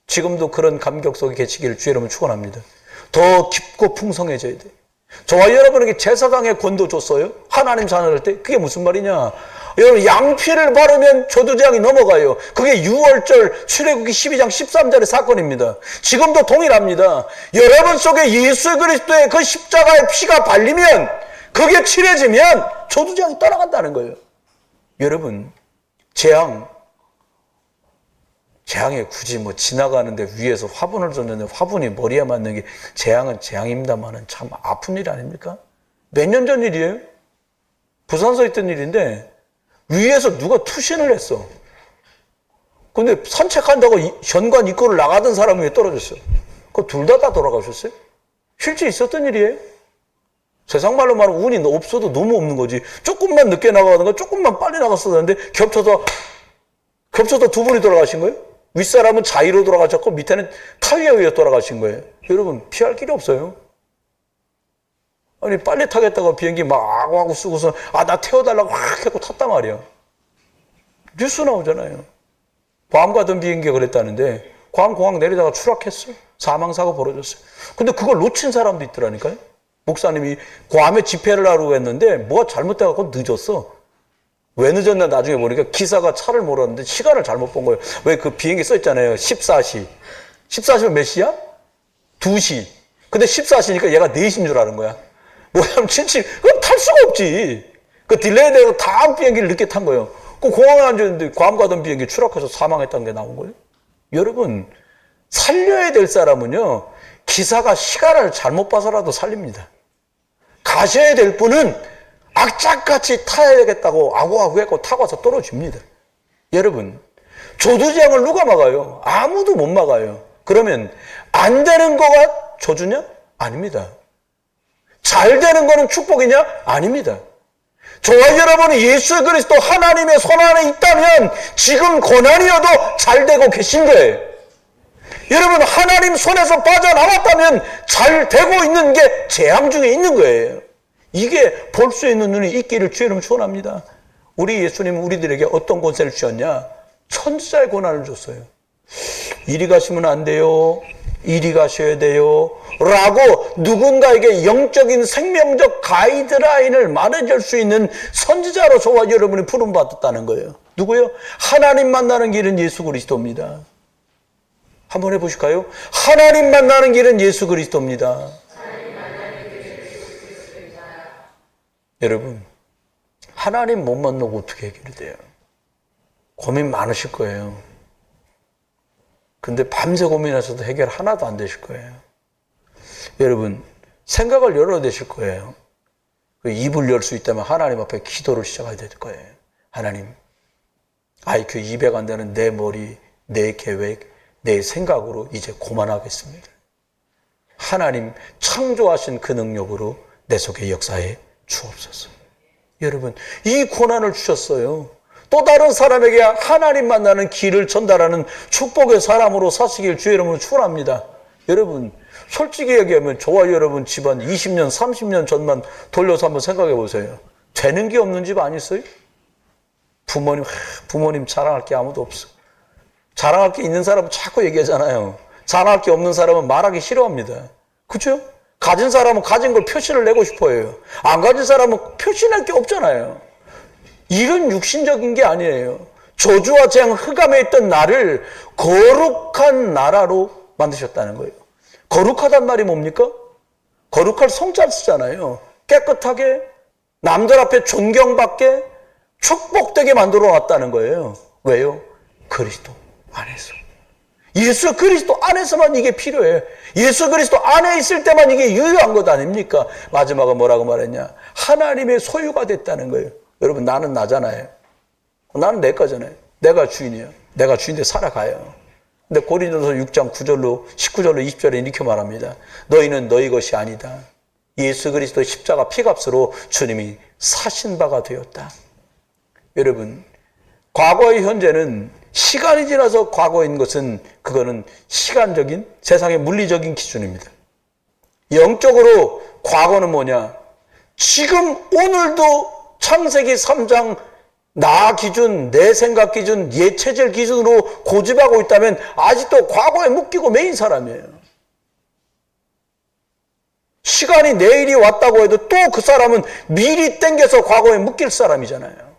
지금도 그런 감격 속에 계시기를 주 여러분 축원합니다. 더 깊고 풍성해져야 돼. 저와 여러분에게 제사장의 권도 줬어요. 하나님 자녀할 때. 그게 무슨 말이냐? 여러분, 양피를 바르면 조두장이 넘어가요. 그게 6월절 출애굽기 12장 13절의 사건입니다. 지금도 동일합니다. 여러분 속에 예수 그리스도의 그 십자가의 피가 발리면, 그게 칠해지면 조두장이 떠나간다는 거예요. 여러분, 재앙에 굳이 지나가는데 위에서 화분을 줬는데 화분이 머리에 맞는 게 재앙은 재앙입니다만은 참 아픈 일 아닙니까? 몇 년 전 일이에요? 부산서 있던 일인데 위에서 누가 투신을 했어. 근데 산책한다고 현관 입구를 나가던 사람 위에 떨어졌어요. 그 둘 다 돌아가셨어요? 실제 있었던 일이에요? 세상 말로 말하면 운이 없어도 너무 없는 거지. 조금만 늦게 나가는 거, 조금만 빨리 나갔어야 하는데 겹쳐서 두 분이 돌아가신 거예요? 윗사람은 자의로 돌아가셨고 밑에는 타이어에 의해 돌아가신 거예요. 여러분, 피할 길이 없어요. 아니, 빨리 타겠다고 비행기 막 하고 쓰고서 나 태워달라고 확 했고 탔단 말이야. 뉴스 나오잖아요. 괌 가던 비행기가 그랬다는데 괌 공항 내리다가 추락했어. 사망사고 벌어졌어요. 근데 그걸 놓친 사람도 있더라니까요. 목사님이 괌에 집회를 하려고 했는데 뭐가 잘못돼갖고 늦었어. 왜 늦었나 나중에 보니까 기사가 차를 몰았는데 시간을 잘못 본 거예요. 왜 그 비행기 써있잖아요. 14시. 14시면 몇 시야? 2시. 근데 14시니까 얘가 4시인 줄 아는 거야. 뭐냐면 그럼 탈 수가 없지. 그 딜레이 돼서 다음 비행기를 늦게 탄 거예요. 그 공항에 앉았는데 괌 가던 비행기 추락해서 사망했다는 게 나온 거예요. 여러분, 살려야 될 사람은요, 기사가 시간을 잘못 봐서라도 살립니다. 가셔야 될 분은 악착같이 타야겠다고 아구아구 했고 타고 와서 떨어집니다. 여러분, 조두장을 누가 막아요? 아무도 못 막아요. 그러면 안 되는 거가 조주냐? 아닙니다. 잘 되는 거는 축복이냐? 아닙니다. 저와 여러분이 예수 그리스도 하나님의 손 안에 있다면 지금 고난이어도 잘 되고 계신 거예요. 여러분, 하나님 손에서 빠져나왔다면 잘 되고 있는 게 재앙 중에 있는 거예요. 이게 볼 수 있는 눈이 있기를 주 이름으로 축원합니다. 우리 예수님은 우리들에게 어떤 권세를 주셨냐? 천사의 권한을 줬어요. 이리 가시면 안 돼요. 이리 가셔야 돼요. 라고 누군가에게 영적인 생명적 가이드라인을 말해줄 수 있는 선지자로 저와 여러분이 부름받았다는 거예요. 누구요? 하나님 만나는 길은 예수 그리스도입니다. 한번 해보실까요? 하나님 만나는 길은 예수 그리스도입니다. 여러분, 하나님 못 만나고 어떻게 해결이 돼요? 고민 많으실 거예요. 근데 밤새 고민하셔도 해결 하나도 안 되실 거예요. 여러분, 생각을 열어야 되실 거예요. 입을 열 수 있다면 하나님 앞에 기도를 시작해야 될 거예요. 하나님, IQ 200 안 되는 내 머리, 내 계획, 내 생각으로 이제 그만하겠습니다. 하나님 창조하신 그 능력으로 내 속에 역사해 주옵소서. 여러분, 이 고난을 주셨어요. 또 다른 사람에게 하나님 만나는 길을 전달하는 축복의 사람으로 사시길 주의 이름으로 축원합니다. 여러분, 솔직히 얘기하면 저와 여러분 집안 20년, 30년 전만 돌려서 한번 생각해 보세요. 되는 게 없는 집 아니었어요? 부모님 자랑할 게 아무도 없어. 자랑할 게 있는 사람은 자꾸 얘기하잖아요. 자랑할 게 없는 사람은 말하기 싫어합니다. 그렇죠? 가진 사람은 가진 걸 표시를 내고 싶어 해요. 안 가진 사람은 표시낼 게 없잖아요. 이건 육신적인 게 아니에요. 저주와 재앙 흑암에 있던 나를 거룩한 나라로 만드셨다는 거예요. 거룩하단 말이 뭡니까? 거룩할 성자 쓰잖아요. 깨끗하게, 남들 앞에 존경받게, 축복되게 만들어 놨다는 거예요. 왜요? 그리스도 안에서. 예수 그리스도 안에서만 이게 필요해요. 예수 그리스도 안에 있을 때만 이게 유효한 것 아닙니까? 마지막은 뭐라고 말했냐? 하나님의 소유가 됐다는 거예요. 여러분, 나는 나잖아요. 나는 내 거잖아요. 내가 주인이에요. 내가 주인데 살아가요. 근데 고린도서 6장 9절로 19절로 20절에 이렇게 말합니다. 너희는 너희 것이 아니다. 예수 그리스도 십자가 피값으로 주님이 사신 바가 되었다. 여러분, 과거의 현재는 시간이 지나서 과거인 것은 그거는 시간적인 세상의 물리적인 기준입니다. 영적으로 과거는 뭐냐? 지금 오늘도 창세기 3장 나 기준, 내 생각 기준, 옛 체질 기준으로 고집하고 있다면 아직도 과거에 묶이고 매인 사람이에요. 시간이 내일이 왔다고 해도 또 그 사람은 미리 땡겨서 과거에 묶일 사람이잖아요.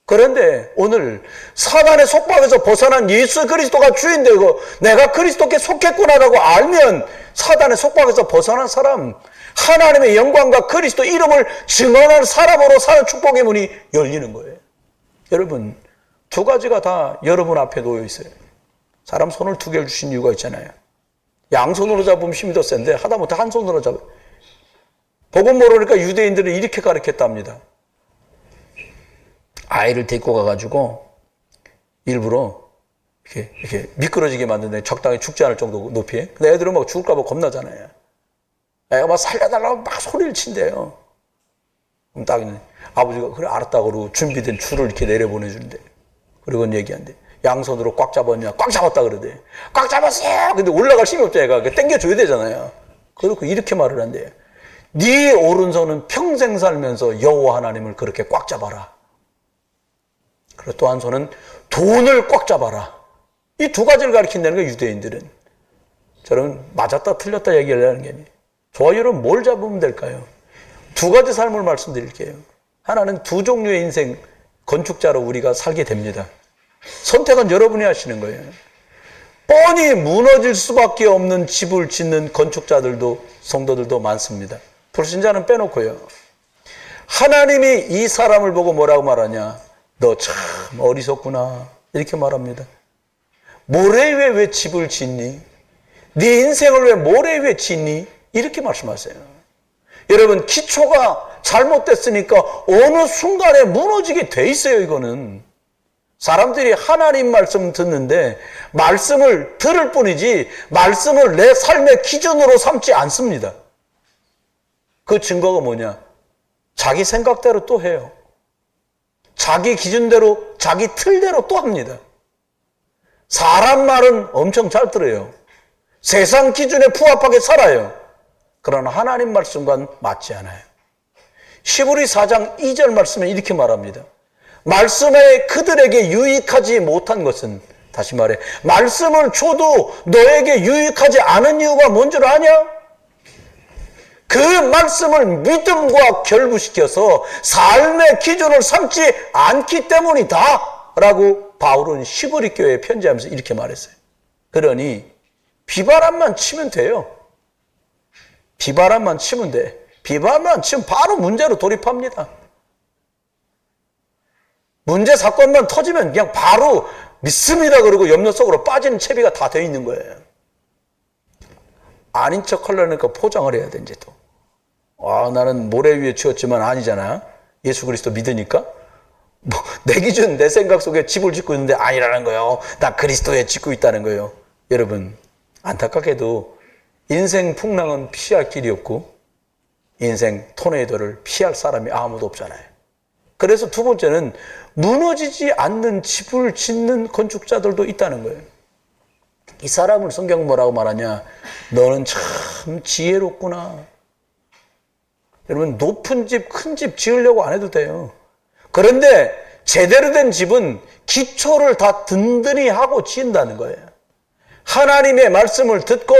그런데 오늘 사단의 속박에서 벗어난 예수 그리스도가 주인되고 내가 그리스도께 속했구나라고 알면 사단의 속박에서 벗어난 사람, 하나님의 영광과 그리스도 이름을 증언하는 사람으로 사는 축복의 문이 열리는 거예요. 여러분, 두 가지가 다 여러분 앞에 놓여 있어요. 사람 손을 두 개를 주신 이유가 있잖아요. 양손으로 잡으면 힘이 더 센데 하다못해 한 손으로 잡아요. 복음 모르니까 유대인들은 이렇게 가르쳤답니다. 아이를 데리고 가가지고 일부러 이렇게 미끄러지게 만드는데 적당히 죽지 않을 정도 높이에. 근데 애들은 막 죽을까봐 겁나잖아요. 애가 막 살려달라고 막 소리를 친대요. 그럼 딱 아버지가 그래 알았다고 그러고 준비된 줄을 이렇게 내려보내주는데, 그리고는 얘기한대. 양손으로 꽉 잡았냐? 꽉 잡았다 그러대. 꽉 잡았어! 근데 올라갈 힘이 없죠, 애가. 땡겨줘야 되잖아요. 그리고 이렇게 말을 한대요. 네 오른손은 평생 살면서 여호와 하나님을 그렇게 꽉 잡아라. 그리고 또 한 손은 돈을 꽉 잡아라. 이 두 가지를 가르친다는 거예요, 유대인들은. 저는 맞았다 틀렸다 얘기하려는 게 아니에요. 저와 여러분 뭘 잡으면 될까요? 두 가지 삶을 말씀드릴게요. 하나는 두 종류의 인생 건축자로 우리가 살게 됩니다. 선택은 여러분이 하시는 거예요. 뻔히 무너질 수밖에 없는 집을 짓는 건축자들도 성도들도 많습니다. 불신자는 빼놓고요. 하나님이 이 사람을 보고 뭐라고 말하냐? 너 참 어리석구나. 이렇게 말합니다. 모래 위에 왜 집을 짓니? 네 인생을 왜 모래 위에 짓니? 이렇게 말씀하세요. 여러분, 기초가 잘못됐으니까 어느 순간에 무너지게 돼 있어요. 이거는 사람들이 하나님 말씀 듣는데 말씀을 들을 뿐이지 말씀을 내 삶의 기준으로 삼지 않습니다. 그 증거가 뭐냐? 자기 생각대로 또 해요. 자기 기준대로, 자기 틀대로 또 합니다. 사람 말은 엄청 잘 들어요. 세상 기준에 부합하게 살아요. 그러나 하나님 말씀과는 맞지 않아요. 히브리 4장 2절 말씀에 이렇게 말합니다. 말씀에 그들에게 유익하지 못한 것은, 다시 말해, 말씀을 줘도 너에게 유익하지 않은 이유가 뭔 줄 아냐? 그 말씀을 믿음과 결부시켜서 삶의 기준을 삼지 않기 때문이다 라고 바울은 히브리 교회에 편지하면서 이렇게 말했어요. 그러니 비바람만 치면 돼요. 비바람만 치면 돼. 비판만 치면 바로 문제로 돌입합니다. 문제 사건만 터지면 그냥 바로 믿습니다 그러고 염려 속으로 빠지는 채비가 다 되어 있는 거예요. 아닌 척 하려니까 포장을 해야 돼 이제 또. 나는 모래 위에 지었지만 아니잖아. 예수 그리스도 믿으니까. 내 기준, 내 생각 속에 집을 짓고 있는데 아니라는 거예요. 나 그리스도에 짓고 있다는 거예요. 여러분, 안타깝게도 인생 풍랑은 피할 길이 없고 인생 토네이도를 피할 사람이 아무도 없잖아요. 그래서 두 번째는 무너지지 않는 집을 짓는 건축자들도 있다는 거예요. 이 사람을 성경 뭐라고 말하냐? 너는 참 지혜롭구나. 여러분, 높은 집, 큰 집 지으려고 안 해도 돼요. 그런데 제대로 된 집은 기초를 다 든든히 하고 지은다는 거예요. 하나님의 말씀을 듣고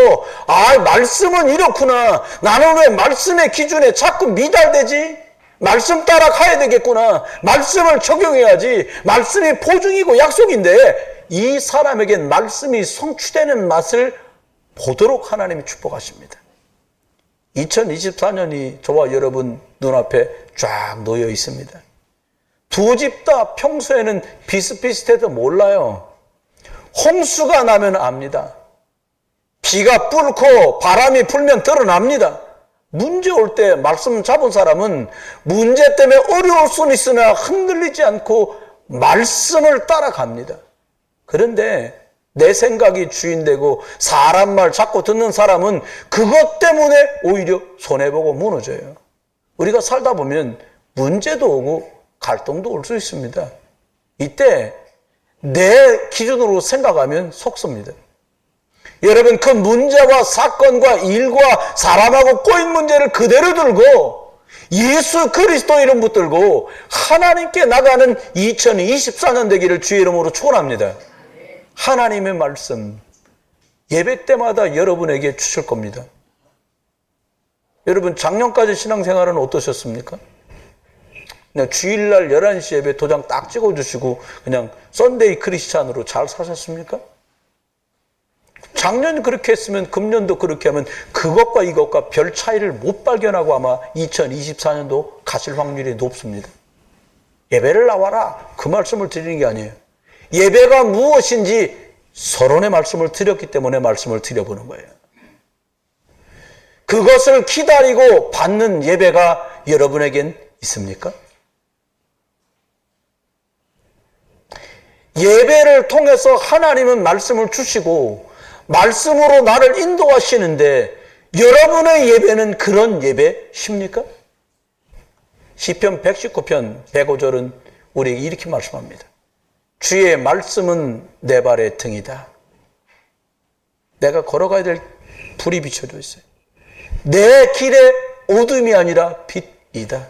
말씀은 이렇구나. 나는 왜 말씀의 기준에 자꾸 미달되지? 말씀 따라 가야 되겠구나. 말씀을 적용해야지. 말씀이 보증이고 약속인데 이 사람에겐 말씀이 성취되는 맛을 보도록 하나님이 축복하십니다. 2024년이 저와 여러분 눈앞에 쫙 놓여 있습니다. 두 집 다 평소에는 비슷비슷해도 몰라요. 홍수가 나면 압니다. 비가 뿔고 바람이 불면 드러납니다. 문제 올 때 말씀 잡은 사람은 문제 때문에 어려울 수는 있으나 흔들리지 않고 말씀을 따라갑니다. 그런데 내 생각이 주인되고 사람 말 자꾸 듣는 사람은 그것 때문에 오히려 손해보고 무너져요. 우리가 살다 보면 문제도 오고 갈등도 올 수 있습니다. 이때 내 기준으로 생각하면 속습니다. 여러분, 그 문제와 사건과 일과 사람하고 꼬인 문제를 그대로 들고 예수 그리스도 이름 붙들고 하나님께 나가는 2024년 되기를 주의 이름으로 축원합니다. 하나님의 말씀 예배 때마다 여러분에게 주실 겁니다. 여러분, 작년까지 신앙생활은 어떠셨습니까? 그냥 주일날 11시 예배 도장 딱 찍어주시고 그냥 썬데이 크리스찬으로 잘 사셨습니까? 작년 그렇게 했으면 금년도 그렇게 하면 그것과 이것과 별 차이를 못 발견하고 아마 2024년도 가실 확률이 높습니다. 예배를 나와라, 그 말씀을 드리는 게 아니에요. 예배가 무엇인지 서론의 말씀을 드렸기 때문에 말씀을 드려보는 거예요. 그것을 기다리고 받는 예배가 여러분에겐 있습니까? 예배를 통해서 하나님은 말씀을 주시고 말씀으로 나를 인도하시는데 여러분의 예배는 그런 예배십니까? 시편 119편 105절은 우리에게 이렇게 말씀합니다. 주의 말씀은 내 발의 등이다. 내가 걸어가야 될 불이 비춰져 있어요. 내 길에 어둠이 아니라 빛이다.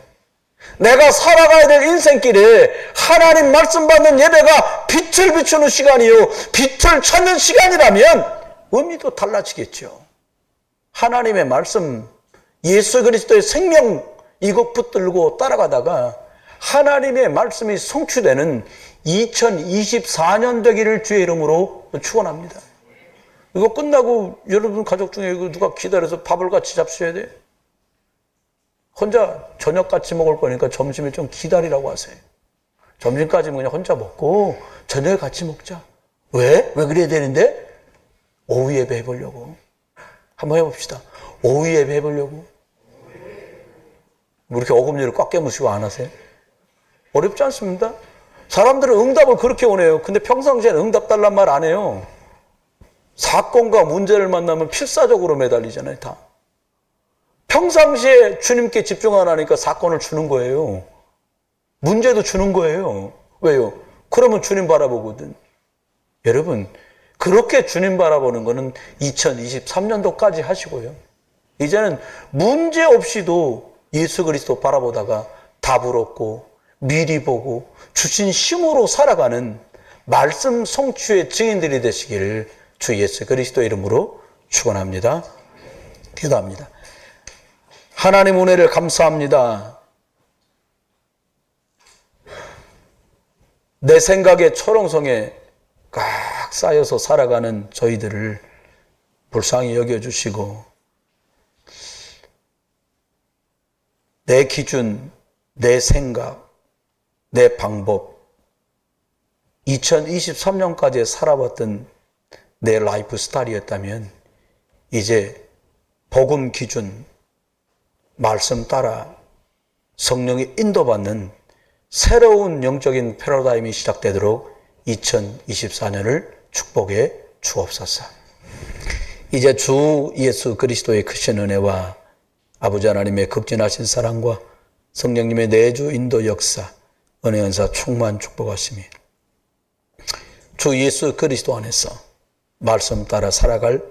내가 살아가야 될 인생길에 하나님 말씀 받는 예배가 빛을 비추는 시간이요, 빛을 찾는 시간이라면 의미도 달라지겠죠. 하나님의 말씀, 예수 그리스도의 생명 이것 붙들고 따라가다가 하나님의 말씀이 성취되는 2024년 되기를 주의 이름으로 축원합니다. 이거 끝나고 여러분 가족 중에 누가 기다려서 밥을 같이 잡수셔야 돼요? 혼자 저녁 같이 먹을 거니까 점심에 좀 기다리라고 하세요. 점심까지는 그냥 혼자 먹고 저녁에 같이 먹자. 왜? 왜 그래야 되는데? 오후 예배 해보려고. 한번 해봅시다. 오후 예배 해보려고. 뭐 이렇게 어금니를 꽉 깨무시고 안 하세요? 어렵지 않습니다. 사람들은 응답을 그렇게 원해요. 근데 평상시에는 응답 달란 말 안 해요. 사건과 문제를 만나면 필사적으로 매달리잖아요, 다. 평상시에 주님께 집중 안 하니까 사건을 주는 거예요. 문제도 주는 거예요. 왜요? 그러면 주님 바라보거든. 여러분, 그렇게 주님 바라보는 거는 2023년도까지 하시고요. 이제는 문제 없이도 예수 그리스도 바라보다가 답을 얻고 미리 보고 주신 힘으로 살아가는 말씀 성취의 증인들이 되시기를 주 예수 그리스도 이름으로 축원합니다. 기도합니다. 하나님 은혜를 감사합니다. 내 생각에 초롱성에 꽉 쌓여서 살아가는 저희들을 불쌍히 여겨주시고 내 기준, 내 생각, 내 방법, 2023년까지 살아왔던 내 라이프 스타일이었다면 이제 복음 기준, 말씀 따라 성령이 인도받는 새로운 영적인 패러다임이 시작되도록 2024년을 축복해 주옵소서. 이제 주 예수 그리스도의 크신 은혜와 아버지 하나님의 극진하신 사랑과 성령님의 내주 인도 역사, 은혜 은사 충만 축복하시며 주 예수 그리스도 안에서 말씀 따라 살아갈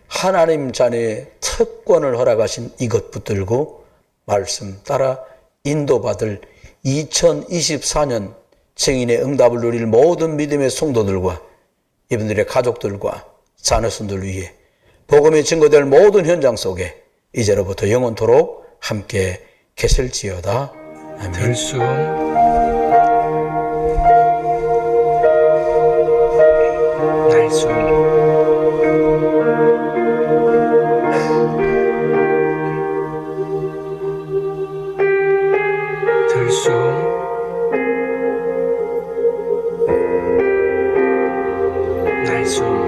하나님 자녀의 특권을 허락하신 이것 붙들고 말씀 따라 인도받을 2024년 증인의 응답을 누릴 모든 믿음의 성도들과 이분들의 가족들과 자녀손들 위해 복음이 증거될 모든 현장 속에 이제로부터 영원토록 함께 계실지어다. 아멘. 들숨 날숨 들숨 날숨